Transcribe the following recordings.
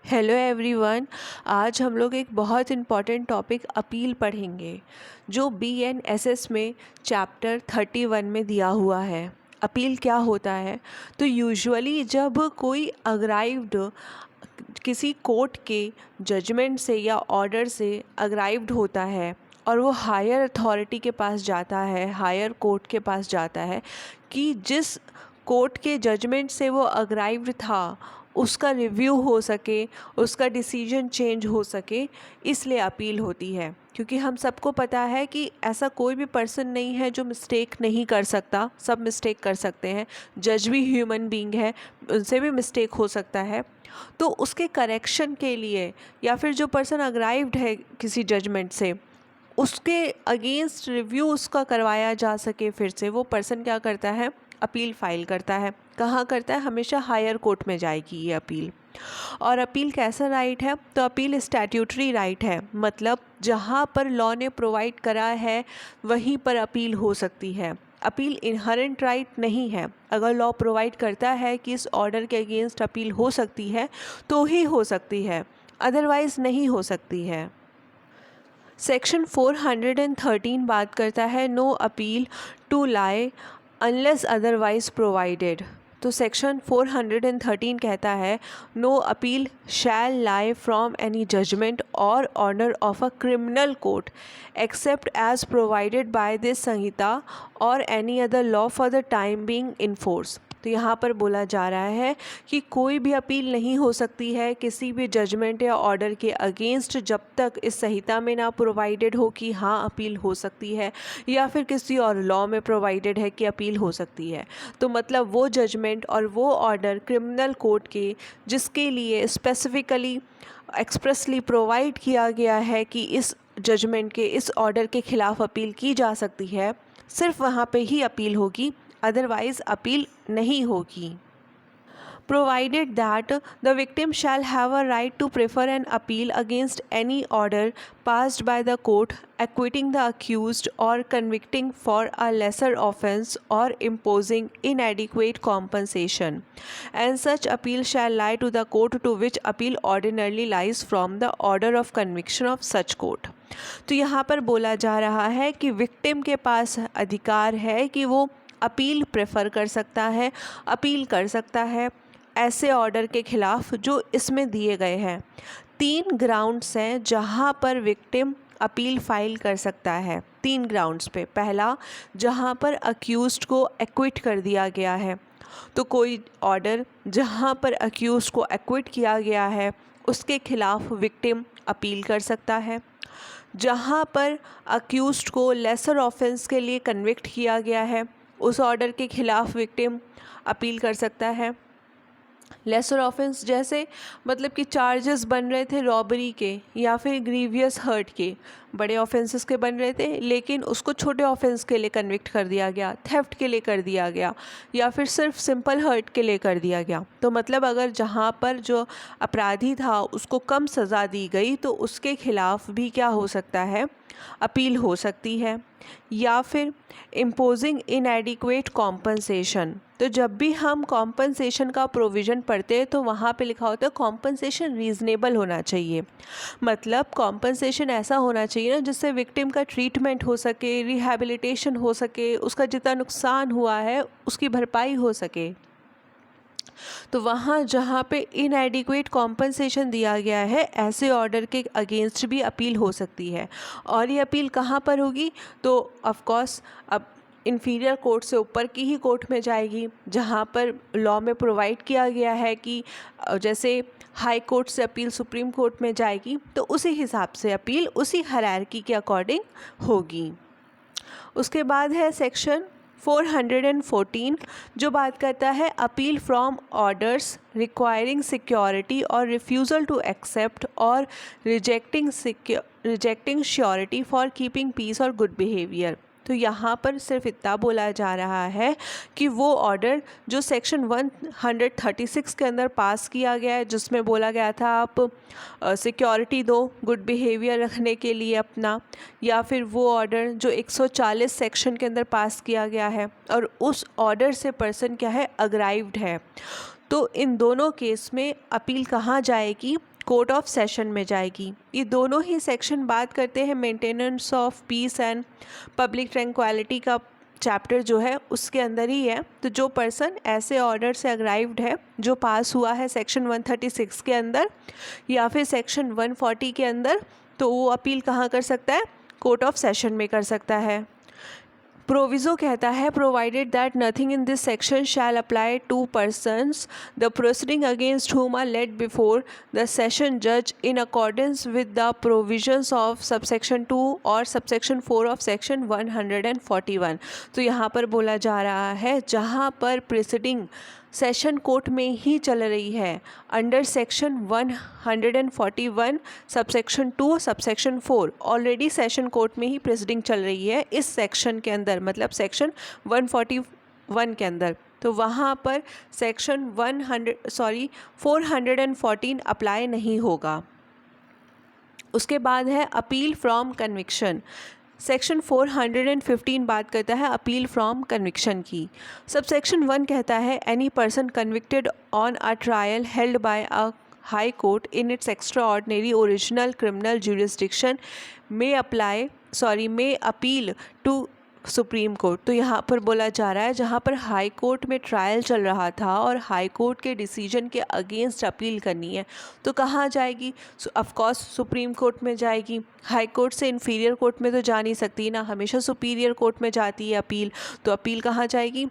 Hello everyone. आज हम लोग एक बहुत इम्पॉर्टेंट टॉपिक अपील पढ़ेंगे जो BNSS में चैप्टर 31 में दिया हुआ है। अपील क्या होता है? तो यूजुअली जब कोई अग्राइव्ड किसी कोर्ट के जजमेंट से या ऑर्डर से अग्राइव्ड होता है और वो हायर अथॉरिटी के पास जाता है, हायर कोर्ट के पास जाता है कि जिस कोर्ट के जजमेंट से वो अग्राइव्ड था उसका रिव्यू हो सके, उसका डिसीजन चेंज हो सके, इसलिए अपील होती है। क्योंकि हम सबको पता है कि ऐसा कोई भी पर्सन नहीं है जो मिस्टेक नहीं कर सकता, सब मिस्टेक कर सकते हैं। जज भी ह्यूमन बीइंग है, उनसे भी मिस्टेक हो सकता है। तो उसके करेक्शन के लिए या फिर जो पर्सन अग्राइव्ड है किसी जजमेंट से, उसके अगेंस्ट रिव्यू उसका करवाया जा सके, फिर से वो पर्सन क्या करता है? अपील फाइल करता है। कहाँ करता है? हमेशा हायर कोर्ट में जाएगी ये अपील। और अपील कैसा राइट है? तो अपील स्टैट्यूटरी राइट है, मतलब जहाँ पर लॉ ने प्रोवाइड करा है वहीं पर अपील हो सकती है। अपील इनहेरेंट राइट नहीं है। अगर लॉ प्रोवाइड करता है कि इस ऑर्डर के अगेंस्ट अपील हो सकती है तो ही हो सकती है, अदरवाइज़ नहीं हो सकती है। सेक्शन 413 बात करता है no appeal to lie unless otherwise provided. तो सेक्शन 413 कहता है no appeal shall lie from any judgment और order of a criminal court except as provided by this संहिता और any other law for the time being in force. तो यहाँ पर बोला जा रहा है कि कोई भी अपील नहीं हो सकती है किसी भी जजमेंट या ऑर्डर के अगेंस्ट जब तक इस संहिता में ना प्रोवाइडेड हो कि हाँ अपील हो सकती है, या फिर किसी और लॉ में प्रोवाइडेड है कि अपील हो सकती है। तो मतलब वो जजमेंट और वो ऑर्डर क्रिमिनल कोर्ट के जिसके लिए स्पेसिफिकली एक्सप्रेसली प्रोवाइड किया गया है कि इस जजमेंट के, इस ऑर्डर के खिलाफ अपील की जा सकती है, सिर्फ वहाँ पे ही अपील होगी, अदरवाइज अपील नहीं होगी। Provided that the victim shall have a right to prefer an appeal against any order passed by the court acquitting the accused or convicting for a lesser offense or imposing inadequate compensation, and such appeal shall lie to the court to which appeal ordinarily lies from the order of conviction of such court। तो यहाँ पर बोला जा रहा है कि victim के पास अधिकार है कि वो अपील प्रेफर कर सकता है, अपील कर सकता है ऐसे ऑर्डर के खिलाफ जो इसमें दिए गए हैं। 3 ग्राउंड्स हैं जहां पर विक्टिम अपील फाइल कर सकता है। 3 ग्राउंड्स पे। पहला, जहां पर अक्यूज्ड को एक्विट कर दिया गया है, तो कोई ऑर्डर जहां पर अक्यूज्ड को एक्विट किया गया है उसके खिलाफ विक्टिम अपील कर सकता है। जहां पर अक्यूज्ड को लेसर ऑफेंस के लिए कन्विक्ट किया गया है उस ऑर्डर के खिलाफ विक्टिम अपील कर सकता है। लेसर ऑफेंस जैसे मतलब कि चार्जेस बन रहे थे रॉबरी के या फिर ग्रीवियस हर्ट के, बड़े ऑफेंसेस के बन रहे थे, लेकिन उसको छोटे ऑफेंस के लिए कन्विक्ट कर दिया गया, थेफ्ट के लिए कर दिया गया, या फिर सिर्फ सिंपल हर्ट के लिए कर दिया गया। तो मतलब अगर जहाँ पर जो अपराधी था उसको कम सज़ा दी गई तो उसके खिलाफ भी क्या हो सकता है? अपील हो सकती है। या फिर इम्पोजिंग इनएडिक्वेट कॉम्पनसेशन। तो जब भी हम कॉम्पनसेशन का प्रोविज़न पढ़ते हैं तो वहाँ पे लिखा होता है कॉम्पनसेशन रीज़नेबल होना चाहिए। मतलब कॉम्पनसेशन ऐसा होना चाहिए ना जिससे विक्टिम का ट्रीटमेंट हो सके, रिहैबिलिटेशन हो सके, उसका जितना नुकसान हुआ है उसकी भरपाई हो सके। तो वहाँ जहाँ पे इनएडिक्वेट कॉम्पनसेशन दिया गया है ऐसे ऑर्डर के अगेंस्ट भी अपील हो सकती है। और ये अपील कहाँ पर होगी? तो ऑफ कोर्स अब इन्फीरियर कोर्ट से ऊपर की ही कोर्ट में जाएगी, जहाँ पर लॉ में प्रोवाइड किया गया है कि जैसे हाई कोर्ट से अपील सुप्रीम कोर्ट में जाएगी तो उसी हिसाब से अपील उसी हायरार्की के अकॉर्डिंग होगी। उसके बाद है सेक्शन 414 जो बात करता है appeal from orders requiring security और रिफ्यूज़ल टू एक्सेप्ट और rejecting surety for keeping peace और गुड बिहेवियर। तो यहाँ पर सिर्फ इतना बोला जा रहा है कि वो ऑर्डर जो सेक्शन 136 के अंदर पास किया गया है जिसमें बोला गया था आप सिक्योरिटी दो गुड बिहेवियर रखने के लिए अपना, या फिर वो ऑर्डर जो 140 सेक्शन के अंदर पास किया गया है और उस ऑर्डर से पर्सन क्या है? अग्राइव्ड है। तो इन दोनों केस में अपील कहाँ जाएगी? कोर्ट ऑफ सेशन में जाएगी। ये दोनों ही सेक्शन बात करते हैं maintenance of peace and public tranquillity का चैप्टर जो है उसके अंदर ही है। तो जो पर्सन ऐसे ऑर्डर से अग्राइव्ड है जो पास हुआ है सेक्शन 136 के अंदर या फिर सेक्शन 140 के अंदर, तो वो अपील कहाँ कर सकता है? कोर्ट ऑफ सेशन में कर सकता है। प्रोविज़ो कहता है provided that nothing in this section shall apply to persons the proceeding against whom are led before the session judge in accordance with the provisions of subsection 2 और subsection 4 of section 141। तो यहाँ पर बोला जा रहा है जहाँ पर प्रोसीडिंग सेशन कोर्ट में ही चल रही है under section 141 subsection 2 subsection 4 already session court में ही प्रोसीडिंग चल रही है इस सेक्शन के अंदर, मतलब सेक्शन 141 के अंदर, तो वहाँ पर सेक्शन 414 अप्लाई नहीं होगा। उसके बाद है अपील फ्रॉम कन्विक्शन। सेक्शन 415 बात करता है अपील फ्रॉम कन्विक्शन की। सबसेक्शन 1 कहता है any person convicted on a trial held by a high court in its extraordinary original criminal jurisdiction may appeal to supreme court. तो यहाँ पर बोला जा रहा है जहाँ पर हाई कोर्ट में ट्रायल चल रहा था और हाई कोर्ट के डिसीजन के अगेंस्ट अपील करनी है तो कहाँ जाएगी? ऑफ कोर्स सुप्रीम कोर्ट में जाएगी। हाई कोर्ट से इन्फीरियर कोर्ट में तो जा नहीं सकती ना, हमेशा सुपीरियर कोर्ट में जाती है अपील। तो अपील कहाँ जाएगी?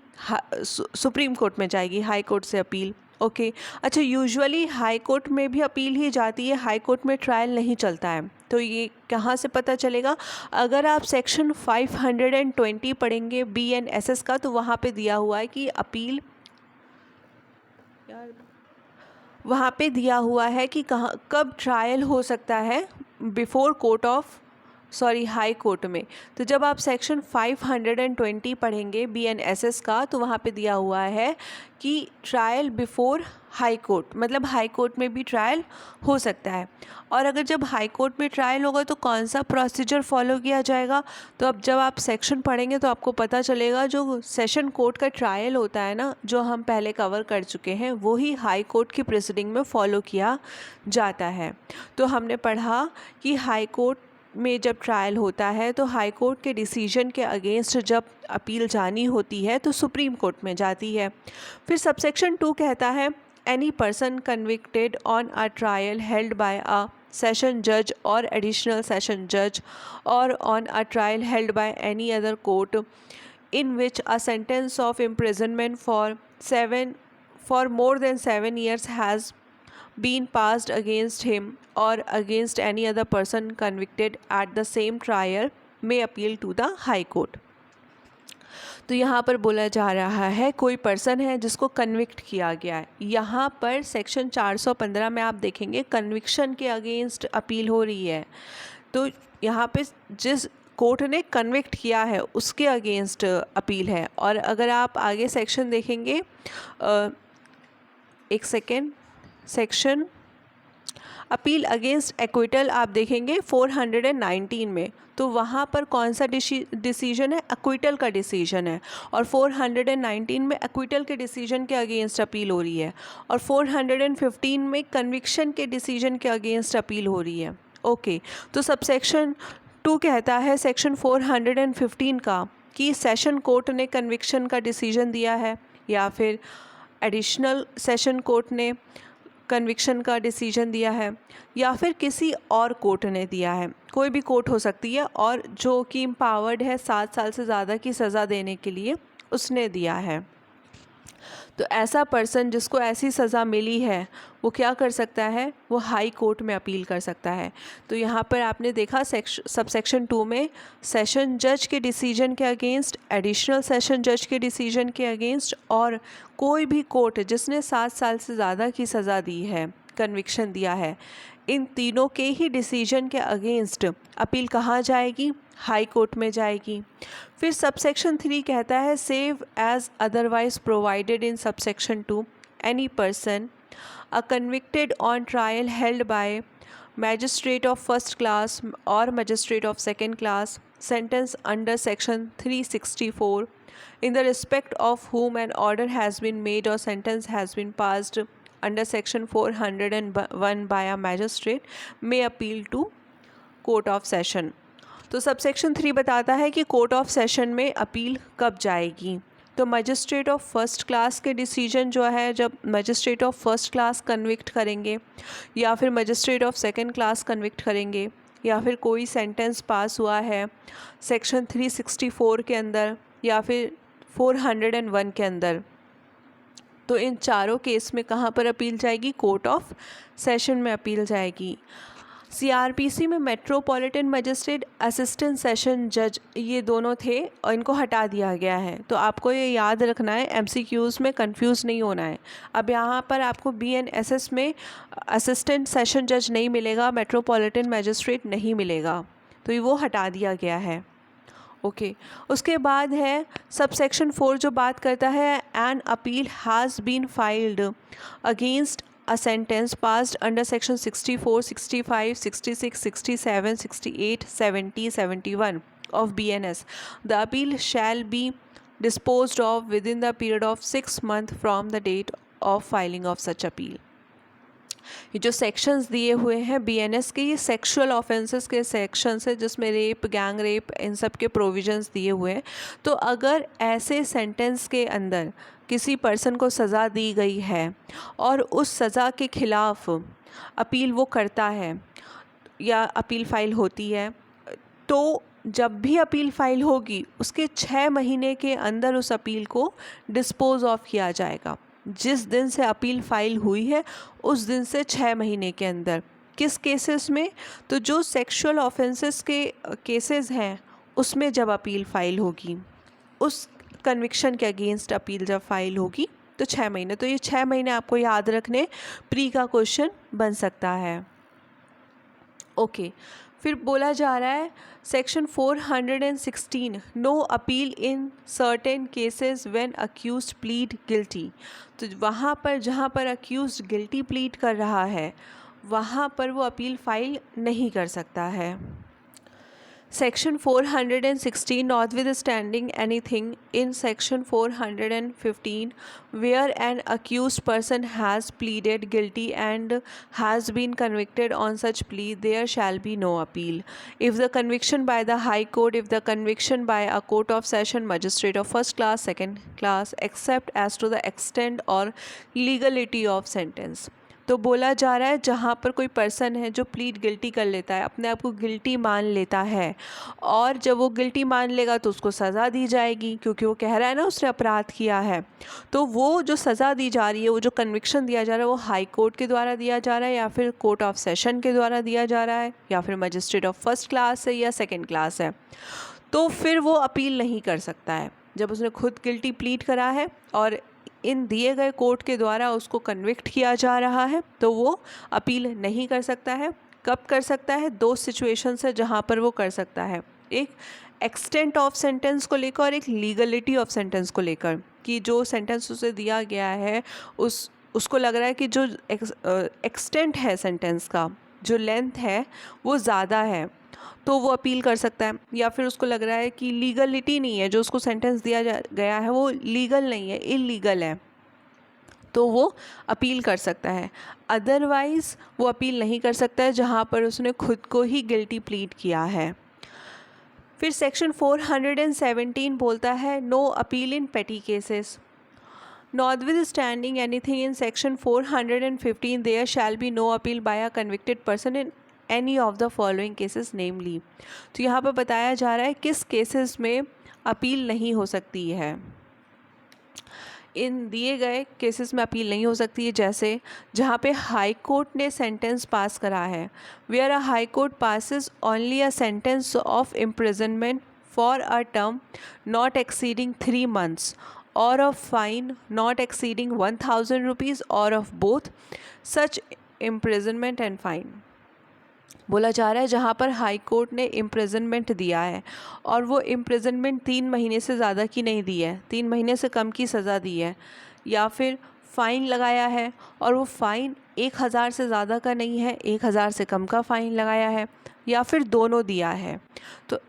सुप्रीम कोर्ट में जाएगी, हाई कोर्ट से अपील। ओके अच्छा, यूजुअली हाई कोर्ट में भी अपील ही जाती है, हाई कोर्ट में ट्रायल नहीं चलता है। तो ये कहाँ से पता चलेगा? अगर आप सेक्शन 520 पढ़ेंगे BNSS का तो वहाँ पे दिया हुआ है कि अपील, वहाँ पे दिया हुआ है कि कहाँ कब ट्रायल हो सकता है बिफोर हाई कोर्ट में। तो जब आप सेक्शन 520 पढ़ेंगे BNSS का तो वहाँ पे दिया हुआ है कि ट्रायल बिफोर हाई कोर्ट, मतलब हाई कोर्ट में भी ट्रायल हो सकता है। और अगर जब हाई कोर्ट में ट्रायल होगा तो कौन सा प्रोसीजर फॉलो किया जाएगा? तो अब जब आप सेक्शन पढ़ेंगे तो आपको पता चलेगा जो सेशन कोर्ट का ट्रायल होता है ना, जो हम पहले कवर कर चुके हैं, वो ही हाई कोर्ट की प्रोसीडिंग में फॉलो किया जाता है। तो हमने पढ़ा कि हाई कोर्ट में जब ट्रायल होता है तो हाई कोर्ट के डिसीजन के अगेंस्ट जब अपील जानी होती है तो सुप्रीम कोर्ट में जाती है। फिर सबसेक्शन 2 कहता है any person convicted on a trial held by a session जज और एडिशनल सेशन जज और on a trial held by any other court in which a sentence of imprisonment for more than 7 years has been passed against him or against any other person convicted at the same trial may appeal to the high court। तो यहाँ पर बोला जा रहा है कोई person है जिसको कन्विक्ट किया गया है। यहाँ पर सेक्शन 415 में आप देखेंगे कन्विक्शन के अगेंस्ट अपील हो रही है। तो यहाँ पे जिस कोर्ट ने कन्विक्ट किया है उसके अगेंस्ट अपील है। और अगर आप आगे सेक्शन देखेंगे, एक second, section appeal against acquittal आप देखेंगे 419 में, तो वहाँ पर कौन सा डिसीजन है? एक्विटल का डिसीजन है। और 419 में एक्विटल के डिसीजन के अगेंस्ट अपील हो रही है और 415 में कन्विक्शन के डिसीजन के अगेंस्ट अपील हो रही है। ओके तो सबसेक्शन 2 कहता है सेक्शन 415 का कि सेशन कोर्ट ने कन्विक्शन का डिसीजन दिया है या फिर एडिशनल सेशन कोर्ट ने कन्विक्शन का डिसीजन दिया है या फिर किसी और कोर्ट ने दिया है, कोई भी कोर्ट हो सकती है, और जो कि एम्पावर्ड है 7 साल से ज़्यादा की सज़ा देने के लिए उसने दिया है। तो ऐसा पर्सन जिसको ऐसी सज़ा मिली है वो क्या कर सकता है? वो हाई कोर्ट में अपील कर सकता है। तो यहाँ पर आपने देखा सबसेक्शन 2 में सेशन जज के डिसीजन के अगेंस्ट, एडिशनल सेशन जज के डिसीजन के अगेंस्ट और कोई भी कोर्ट जिसने 7 साल से ज़्यादा की सज़ा दी है, कन्विक्शन दिया है, इन तीनों के ही डिसीजन के अगेंस्ट अपील कहाँ जाएगी? हाई कोर्ट में जाएगी। फिर सबसेक्शन 3 कहता है save as otherwise provided in subsection 2 any person a convicted on trial held by magistrate of first class और magistrate of second class sentence under section 364 in the respect of whom an order has been made or sentence has been passed under section 401 by a magistrate may appeal to court of session. तो subsection 3 बताता है कि court of session में appeal कब जाएगी। तो magistrate of first class के decision जो है, जब magistrate of first class convict करेंगे या फिर magistrate of second class convict करेंगे, या फिर कोई सेंटेंस पास हुआ है सेक्शन 364 के अंदर या फिर 401 के अंदर, तो इन चारों केस में कहाँ पर अपील जाएगी? कोर्ट ऑफ सेशन में अपील जाएगी। सीआरपीसी में मेट्रोपॉलिटन मजिस्ट्रेट, असिस्टेंट सेशन जज, ये दोनों थे और इनको हटा दिया गया है। तो आपको ये याद रखना है, एमसीक्यूज़ में कंफ्यूज नहीं होना है। अब यहाँ पर आपको बीएनएसएस में असिस्टेंट सेशन जज नहीं मिलेगा, मेट्रोपॉलिटन मजिस्ट्रेट नहीं मिलेगा, तो ये वो हटा दिया गया है। ओके उसके बाद है सबसेक्शन 4 जो बात करता है an appeal has been filed against a sentence passed under section 64, 65, 66, 67, 68, 70, 71 of BNS. The appeal shall be disposed of within the period of 6 months from the date of filing of such appeal. ये जो sections दिए हुए हैं BNS के, ये sexual offences के sections है जिसमें रेप, गैंग रेप, इन सब के प्रोविजंस दिए हुए हैं। तो अगर ऐसे सेंटेंस के अंदर किसी पर्सन को सज़ा दी गई है और उस सज़ा के ख़िलाफ़ अपील वो करता है या अपील फ़ाइल होती है, तो जब भी अपील फ़ाइल होगी उसके 6 महीने के अंदर उस अपील को डिस्पोज ऑफ किया जाएगा। जिस दिन से अपील फ़ाइल हुई है उस दिन से 6 महीने के अंदर। किस केसेस में? तो जो सेक्सुअल ऑफेंसेस के केसेस हैं उसमें जब अपील फ़ाइल होगी, उस कन्विक्शन के अगेंस्ट अपील जब फाइल होगी तो 6 महीने। तो ये 6 महीने आपको याद रखने, प्री का क्वेश्चन बन सकता है। ओके फिर बोला जा रहा है section 416 no appeal in certain cases when accused plead guilty. तो वहाँ पर जहाँ पर अक्यूज्ड गिल्टी प्लीड कर रहा है वहाँ पर वो अपील फाइल नहीं कर सकता है। Section 416 notwithstanding anything in Section 415 where an accused person has pleaded guilty and has been convicted on such plea, there shall be no appeal. If the conviction by the High Court, if the conviction by a court of session magistrate of first class, second class, except as to the extent or legality of sentence. तो बोला जा रहा है जहाँ पर कोई person है जो प्लीड गिल्टी कर लेता है, अपने आप को गिल्टी मान लेता है, और जब वो गिल्टी मान लेगा तो उसको सज़ा दी जाएगी क्योंकि वो कह रहा है ना उसने अपराध किया है। तो वो जो सज़ा दी जा रही है, वो जो कन्विक्शन दिया जा रहा है, वो हाई कोर्ट के द्वारा दिया जा रहा है या फिर कोर्ट ऑफ सेशन के द्वारा दिया जा रहा है या फिर मजिस्ट्रेट ऑफ फर्स्ट क्लास है या सेकेंड क्लास है, तो फिर वो अपील नहीं कर सकता है। जब उसने खुद गिल्टी प्लीड करा है और इन दिए गए कोर्ट के द्वारा उसको कन्विक्ट किया जा रहा है तो वो अपील नहीं कर सकता है। कब कर सकता है? 2 सिचुएशंस है जहाँ पर वो कर सकता है, एक एक्सटेंट ऑफ सेंटेंस को लेकर और एक लीगलिटी ऑफ सेंटेंस को लेकर, कि जो सेंटेंस उसे दिया गया है उसको लग रहा है कि जो एक्सटेंट है सेंटेंस का, जो लेंथ है वो ज़्यादा है, तो वो अपील कर सकता है। या फिर उसको लग रहा है कि लीगलिटी नहीं है, जो उसको सेंटेंस दिया गया है वो लीगल नहीं है, इलीगल है, तो वो अपील कर सकता है। अदरवाइज़ वो अपील नहीं कर सकता है जहाँ पर उसने खुद को ही गिल्टी प्लीड किया है। फिर सेक्शन 417 बोलता है no appeal in petty cases. Notwithstanding anything in section 415 there shall be no appeal by a convicted person in any of the following cases namely। तो यहाँ पर बताया जा रहा है किस केसेस में अपील नहीं हो सकती है। इन दिए गए केसेस में अपील नहीं हो सकती है, जैसे जहाँ पे हाई कोर्ट ने सेंटेंस पास करा है, where a high court passes only a sentence of imprisonment for a term not exceeding 3 months or of fine not exceeding 1000 rupees or of both such imprisonment and fine। बोला जा रहा है जहाँ पर high court ने imprisonment दिया है और वो इम्प्रिजनमेंट 3 महीने से ज़्यादा की नहीं दी है, 3 महीने से कम की सज़ा दी है, या फिर फ़ाइन लगाया है और वो फ़ाइन 1000 से ज़्यादा का नहीं है, 1000 से कम का फ़ाइन लगाया है, या फिर दोनों दिया है। तो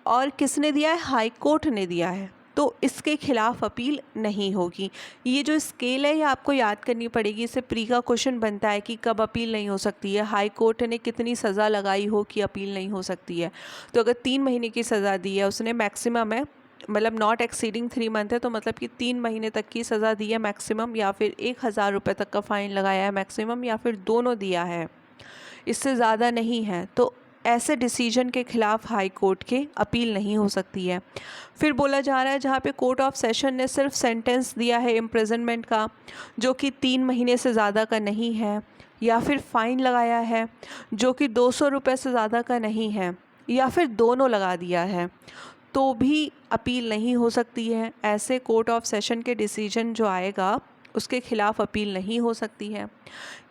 और किसने दिया है? हाई कोर्ट ने दिया है। तो इसके खिलाफ अपील नहीं होगी। ये जो स्केल है ये आपको याद करनी पड़ेगी, इससे प्री का क्वेश्चन बनता है कि कब अपील नहीं हो सकती है, हाई कोर्ट ने कितनी सज़ा लगाई हो कि अपील नहीं हो सकती है। तो अगर 3 महीने की सज़ा दी है उसने, मैक्सिमम है, मतलब नॉट एक्सीडिंग 3 मंथ है, तो मतलब कि 3 महीने तक की सज़ा दी है मैक्सिमम, या फिर 1,000 रुपये तक का फ़ाइन लगाया है मैक्सिमम, या फिर दोनों दिया है, इससे ज़्यादा नहीं है, तो ऐसे डिसीजन के खिलाफ हाई कोर्ट के अपील नहीं हो सकती है। फिर बोला जा रहा है जहाँ पे कोर्ट ऑफ सेशन ने सिर्फ सेंटेंस दिया है इम्प्रिजनमेंट का जो कि 3 महीने से ज़्यादा का नहीं है, या फिर फ़ाइन लगाया है जो कि 200 रुपये से ज़्यादा का नहीं है, या फिर दोनों लगा दिया है, तो भी अपील नहीं हो सकती है। ऐसे कोर्ट ऑफ सेशन के डिसीजन जो आएगा उसके खिलाफ अपील नहीं हो सकती है।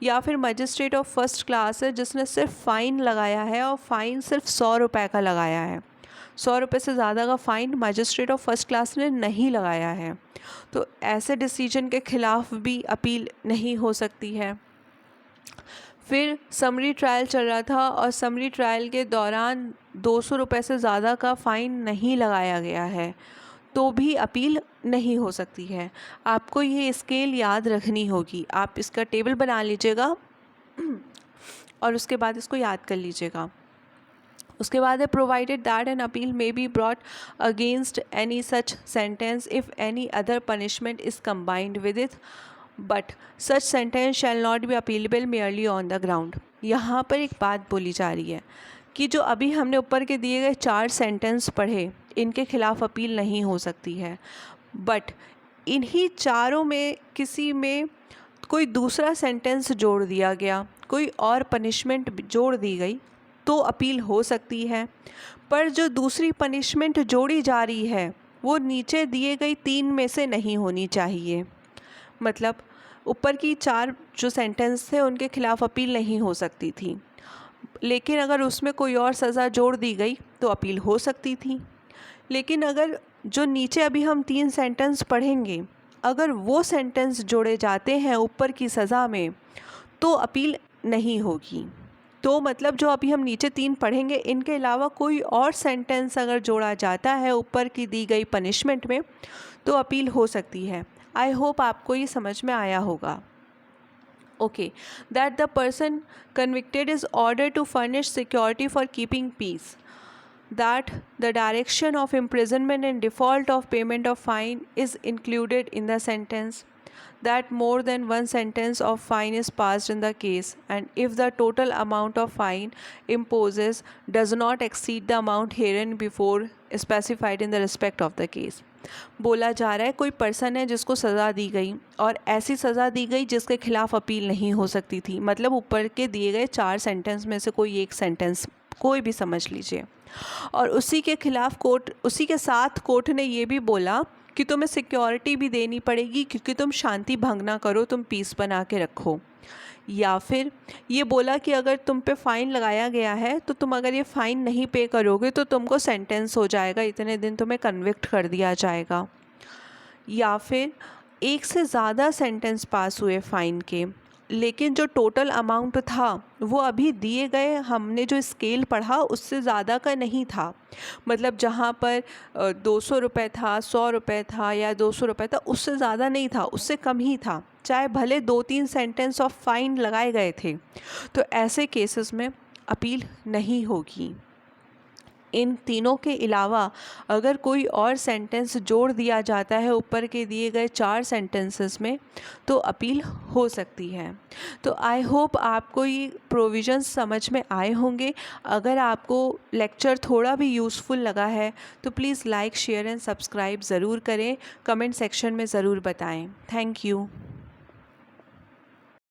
या फिर मजिस्ट्रेट ऑफ फर्स्ट क्लास है जिसने सिर्फ फ़ाइन लगाया है और फ़ाइन सिर्फ 100 रुपये का लगाया है, 100 रुपये से ज़्यादा का fine magistrate of first class ने नहीं लगाया है, तो ऐसे डिसीजन के खिलाफ भी अपील नहीं हो सकती है। फिर समरी ट्रायल चल रहा था और समरी ट्रायल के दौरान 200 रुपये से ज़्यादा का फ़ाइन नहीं लगाया गया है, तो भी अपील नहीं हो सकती है। आपको ये स्केल याद रखनी होगी, आप इसका टेबल बना लीजिएगा और उसके बाद इसको याद कर लीजिएगा। उसके बाद है provided that an appeal may be brought against any such sentence if any other punishment is combined with it, but such sentence shall not be appealable merely on the ground. यहाँ पर एक बात बोली जा रही है कि जो अभी हमने ऊपर के दिए गए 4 सेंटेंस पढ़े, इनके खिलाफ अपील नहीं हो सकती है, बट इन्हीं चारों में किसी में कोई दूसरा सेंटेंस जोड़ दिया गया, कोई और पनिशमेंट जोड़ दी गई, तो अपील हो सकती है। पर जो दूसरी पनिशमेंट जोड़ी जा रही है वो नीचे दिए गई 3 में से नहीं होनी चाहिए। मतलब ऊपर की 4 जो सेंटेंस थे उनके खिलाफ अपील नहीं हो सकती थी, लेकिन अगर उसमें कोई और सज़ा जोड़ दी गई तो अपील हो सकती थी। लेकिन अगर जो नीचे अभी हम 3 सेंटेंस पढ़ेंगे, अगर वो सेंटेंस जोड़े जाते हैं ऊपर की सज़ा में तो अपील नहीं होगी। तो मतलब जो अभी हम नीचे 3 पढ़ेंगे इनके अलावा कोई और सेंटेंस अगर जोड़ा जाता है ऊपर की दी गई पनिशमेंट में तो अपील हो सकती है। आई होप आपको ये समझ में आया होगा। Okay, that the person convicted is order to furnish security for keeping peace, that the direction of imprisonment in default of payment of fine is included in the sentence, that more than one sentence of fine is passed in the case, and if the total amount of fine imposes does not exceed the amount herein before specified in the respect of the case। बोला जा रहा है कोई person है जिसको सज़ा दी गई और ऐसी सज़ा दी गई जिसके खिलाफ अपील नहीं हो सकती थी, मतलब ऊपर के दिए गए 4 सेंटेंस में से कोई एक सेंटेंस कोई भी समझ लीजिए, और उसी के खिलाफ कोर्ट, उसी के साथ कोर्ट ने ये भी बोला कि तुम्हें सिक्योरिटी भी देनी पड़ेगी क्योंकि तुम शांति भंग ना करो, तुम पीस बना के रखो। या फिर ये बोला कि अगर तुम पे फ़ाइन लगाया गया है तो तुम अगर ये फ़ाइन नहीं पे करोगे तो तुमको सेंटेंस हो जाएगा, इतने दिन तुम्हें कन्विक्ट कर दिया जाएगा। या फिर एक से ज़्यादा सेंटेंस पास हुए फ़ाइन के, लेकिन जो टोटल अमाउंट था वो अभी दिए गए हमने जो स्केल पढ़ा उससे ज़्यादा का नहीं था, मतलब जहाँ पर 200 रुपये था, 100 रुपये था या 200 रुपये था, उससे ज़्यादा नहीं था, उससे कम ही था, चाहे भले 2-3 सेंटेंस ऑफ फाइन लगाए गए थे, तो ऐसे केसेस में अपील नहीं होगी। इन तीनों के अलावा अगर कोई और सेंटेंस जोड़ दिया जाता है ऊपर के दिए गए 4 सेंटेंसेस में तो अपील हो सकती है। तो आई होप आपको ये प्रोविज़न्स समझ में आए होंगे। अगर आपको लेक्चर थोड़ा भी यूज़फुल लगा है तो please like, share and subscribe ज़रूर करें, कमेंट सेक्शन में ज़रूर बताएं। Thank you.